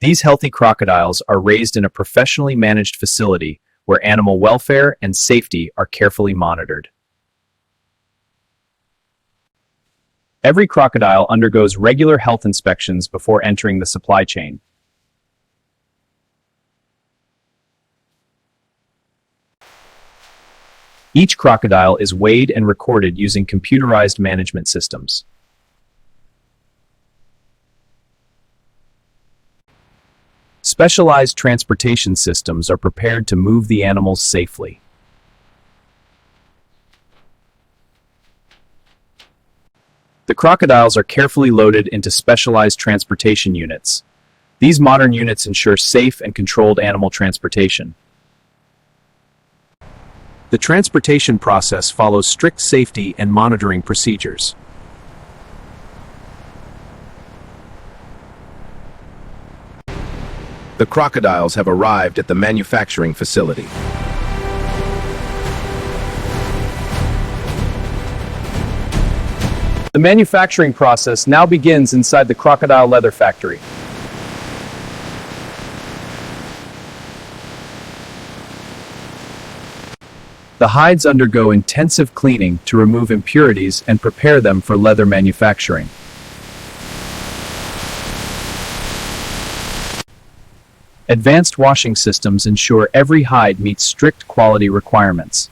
These healthy crocodiles are raised in a professionally managed facility where animal welfare and safety are carefully monitored. Every crocodile undergoes regular health inspections before entering the supply chain. Each crocodile is weighed and recorded using computerized management systems. Specialized transportation systems are prepared to move the animals safely. The crocodiles are carefully loaded into specialized transportation units. These modern units ensure safe and controlled animal transportation. The transportation process follows strict safety and monitoring procedures. The crocodiles have arrived at the manufacturing facility. The manufacturing process now begins inside the crocodile leather factory. The hides undergo intensive cleaning to remove impurities and prepare them for leather manufacturing. Advanced washing systems ensure every hide meets strict quality requirements.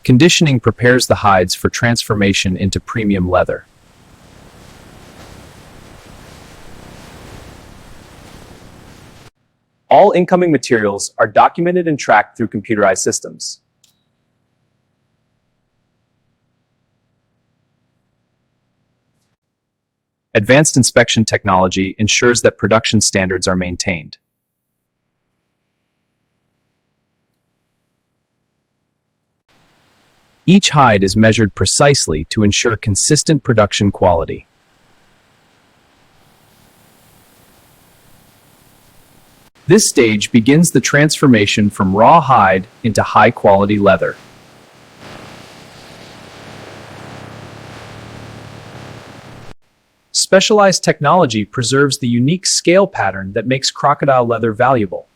Conditioning prepares the hides for transformation into premium leather. All incoming materials are documented and tracked through computerized systems. Advanced inspection technology ensures that production standards are maintained. Each hide is measured precisely to ensure consistent production quality. This stage begins the transformation from raw hide into high-quality leather. Specialized technology preserves the unique scale pattern that makes crocodile leather valuable.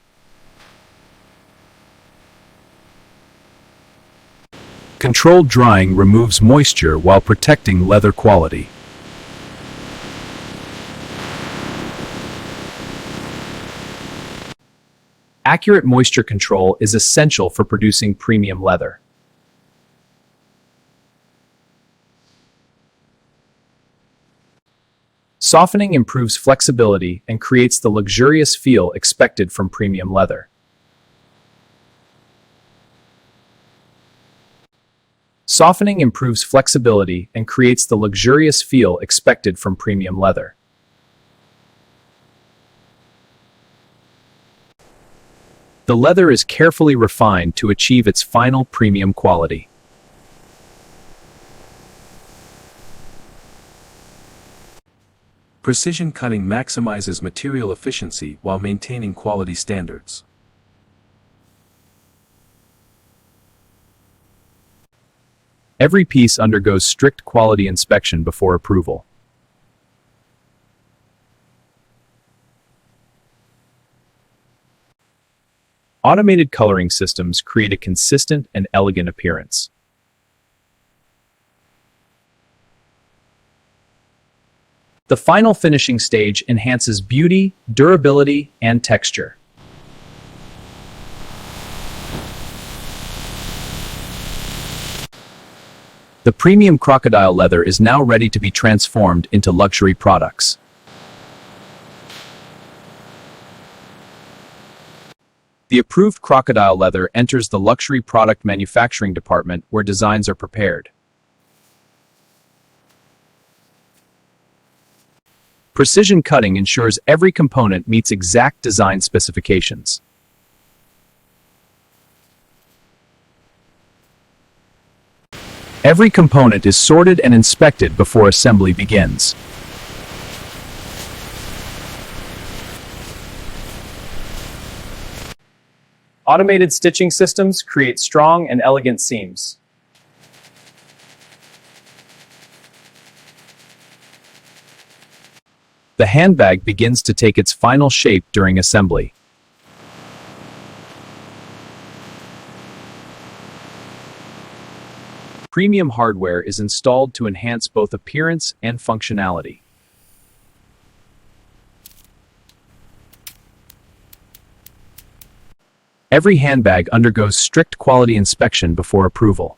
Controlled drying removes moisture while protecting leather quality. Accurate moisture control is essential for producing premium leather. Softening improves flexibility and creates the luxurious feel expected from premium leather. Softening improves flexibility and creates the luxurious feel expected from premium leather. The leather is carefully refined to achieve its final premium quality. Precision cutting maximizes material efficiency while maintaining quality standards. Every piece undergoes strict quality inspection before approval. Automated coloring systems create a consistent and elegant appearance. The final finishing stage enhances beauty, durability, and texture. The premium crocodile leather is now ready to be transformed into luxury products. The approved crocodile leather enters the luxury product manufacturing department where designs are prepared. Precision cutting ensures every component meets exact design specifications. Every component is sorted and inspected before assembly begins. Automated stitching systems create strong and elegant seams. The handbag begins to take its final shape during assembly. Premium hardware is installed to enhance both appearance and functionality. Every handbag undergoes strict quality inspection before approval.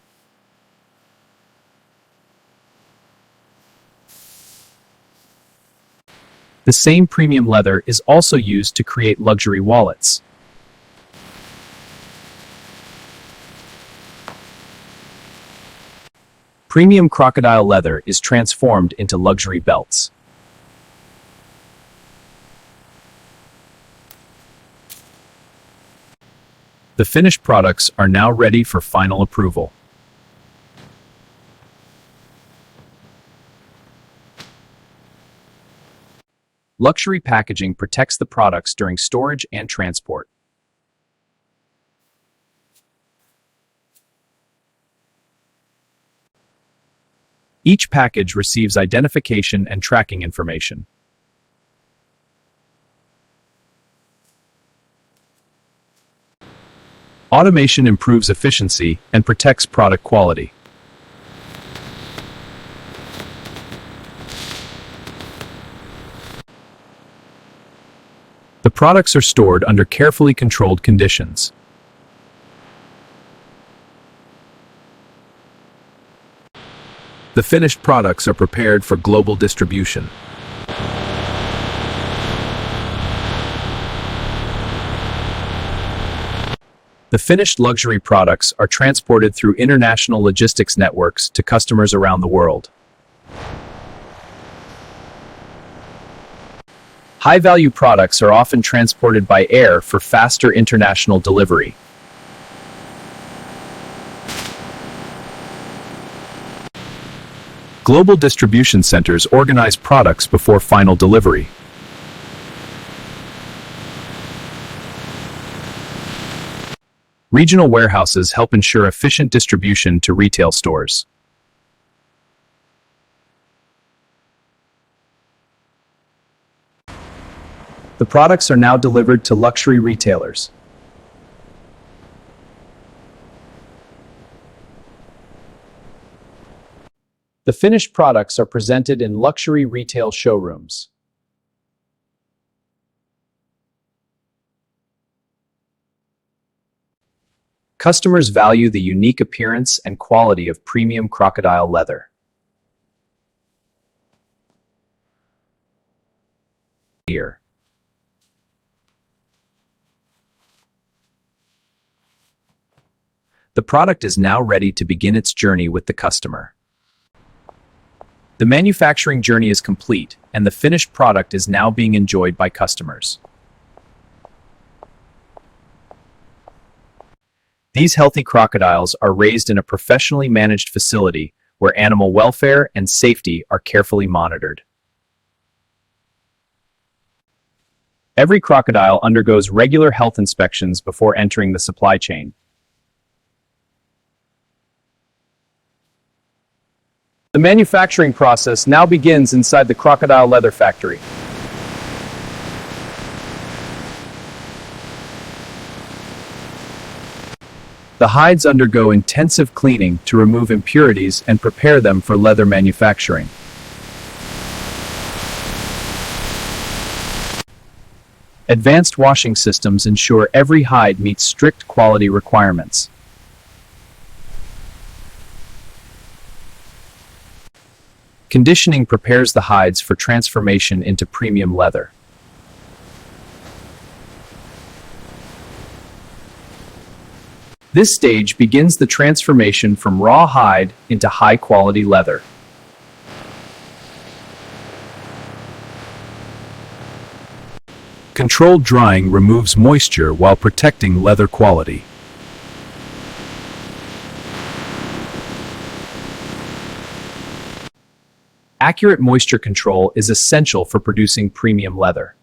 The same premium leather is also used to create luxury wallets. Premium crocodile leather is transformed into luxury belts. The finished products are now ready for final approval. Luxury packaging protects the products during storage and transport. Each package receives identification and tracking information. Automation improves efficiency and protects product quality. The products are stored under carefully controlled conditions. The finished products are prepared for global distribution. The finished luxury products are transported through international logistics networks to customers around the world. High-value products are often transported by air for faster international delivery. Global distribution centers organize products before final delivery. Regional warehouses help ensure efficient distribution to retail stores. The products are now delivered to luxury retailers. The finished products are presented in luxury retail showrooms. Customers value the unique appearance and quality of premium crocodile leather. Here. The product is now ready to begin its journey with the customer. The manufacturing journey is complete, and the finished product is now being enjoyed by customers. These healthy crocodiles are raised in a professionally managed facility where animal welfare and safety are carefully monitored. Every crocodile undergoes regular health inspections before entering the supply chain. The manufacturing process now begins inside the crocodile leather factory. The hides undergo intensive cleaning to remove impurities and prepare them for leather manufacturing. Advanced washing systems ensure every hide meets strict quality requirements. Conditioning prepares the hides for transformation into premium leather. This stage begins the transformation from raw hide into high-quality leather. Controlled drying removes moisture while protecting leather quality. Accurate moisture control is essential for producing premium leather.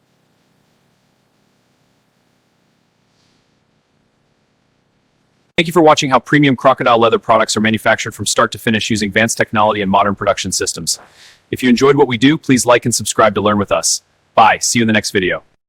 Thank you for watching how premium crocodile leather products are manufactured from start to finish using advanced technology and modern production systems. If you enjoyed what we do, please like and subscribe to learn with us. Bye. See you in the next video.